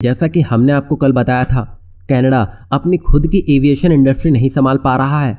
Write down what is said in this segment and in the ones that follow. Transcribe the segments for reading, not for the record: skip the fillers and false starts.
जैसा कि हमने आपको कल बताया था, कनाडा अपनी खुद की एविएशन इंडस्ट्री नहीं संभाल पा रहा है,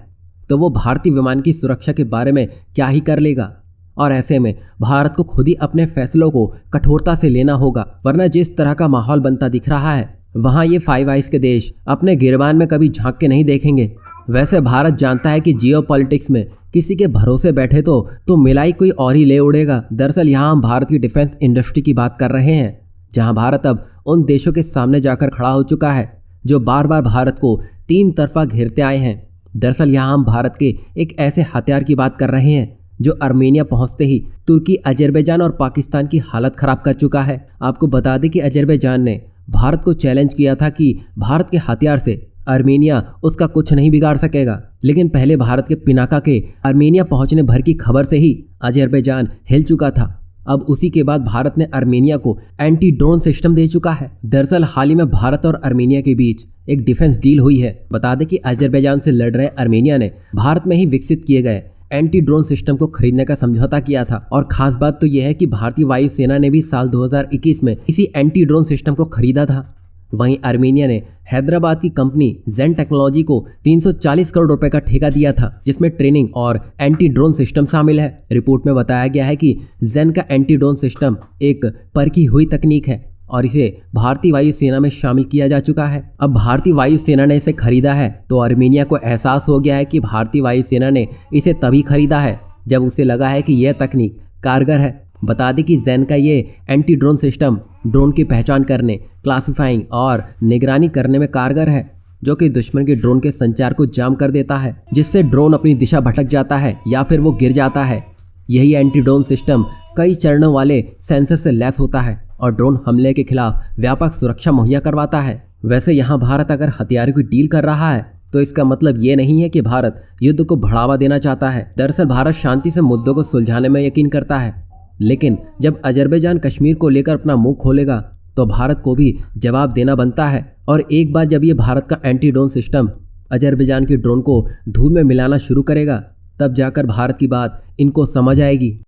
तो वो भारतीय विमान की सुरक्षा के बारे में क्या ही कर लेगा। और ऐसे में भारत को खुद ही अपने फैसलों को कठोरता से लेना होगा, वरना जिस तरह का माहौल बनता दिख रहा है वहाँ ये फाइव आइज के देश अपने गिरबान में कभी झांक के नहीं देखेंगे। वैसे भारत जानता है कि जियो पॉलिटिक्स में किसी के भरोसे बैठे तो मिलाई कोई और ही ले उड़ेगा। दरअसल यहाँ हम भारत की डिफेंस इंडस्ट्री की बात कर रहे हैं, जहाँ भारत अब उन देशों के सामने जाकर खड़ा हो चुका है जो बार बार भारत को तीन तरफा घेरते आए हैं। दरअसल यहाँ हम भारत के एक ऐसे हथियार की बात कर रहे हैं जो आर्मेनिया पहुंचते ही तुर्की, अजरबैजान और पाकिस्तान की हालत खराब कर चुका है। आपको बता दें कि अजरबैजान ने भारत को चैलेंज किया था कि भारत के हथियार से आर्मेनिया उसका कुछ नहीं बिगाड़ सकेगा, लेकिन पहले भारत के पिनाका के आर्मेनिया पहुंचने भर की खबर से ही अजरबैजान हिल चुका था। अब उसी के बाद भारत ने आर्मेनिया को एंटी ड्रोन सिस्टम दे चुका है। दरअसल हाल ही में भारत और आर्मेनिया के बीच एक डिफेंस डील हुई है। बता दें कि अजरबैजान से लड़ रहे आर्मेनिया ने भारत में ही विकसित किए गए एंटी ड्रोन सिस्टम को खरीदने का समझौता किया था। और खास बात तो यह है कि भारतीय वायुसेना ने भी साल 2021 में इसी एंटी ड्रोन सिस्टम को खरीदा था। वहीं आर्मेनिया ने हैदराबाद की कंपनी जेन टेक्नोलॉजी को 340 करोड़ रुपए का ठेका दिया था, जिसमें ट्रेनिंग और एंटी ड्रोन सिस्टम शामिल है। रिपोर्ट में बताया गया है कि जेन का एंटी ड्रोन सिस्टम एक परखी हुई तकनीक है और इसे भारतीय वायुसेना में शामिल किया जा चुका है। अब भारतीय वायुसेना ने इसे खरीदा है तो आर्मेनिया को एहसास हो गया है कि भारतीय वायुसेना ने इसे तभी खरीदा है जब उसे लगा है कि यह तकनीक कारगर है। बता दें कि जेन का ये एंटी ड्रोन सिस्टम ड्रोन की पहचान करने, क्लासिफाइंग और निगरानी करने में कारगर है, जो कि दुश्मन के ड्रोन के संचार को जाम कर देता है, जिससे ड्रोन अपनी दिशा भटक जाता है या फिर वो गिर जाता है। यही एंटी ड्रोन सिस्टम कई चरणों वाले सेंसर से लैस होता है और ड्रोन हमले के खिलाफ व्यापक सुरक्षा मुहैया करवाता है। वैसे यहाँ भारत अगर हथियारों की डील कर रहा है तो इसका मतलब ये नहीं है कि भारत युद्ध को बढ़ावा देना चाहता है। दरअसल भारत शांति से मुद्दों को सुलझाने में यकीन करता है, लेकिन जब अजरबैजान कश्मीर को लेकर अपना मुंह खोलेगा तो भारत को भी जवाब देना बनता है। और एक बार जब ये भारत का एंटी ड्रोन सिस्टम अजरबैजान के ड्रोन को धूल में मिलाना शुरू करेगा, तब जाकर भारत की बात इनको समझ आएगी।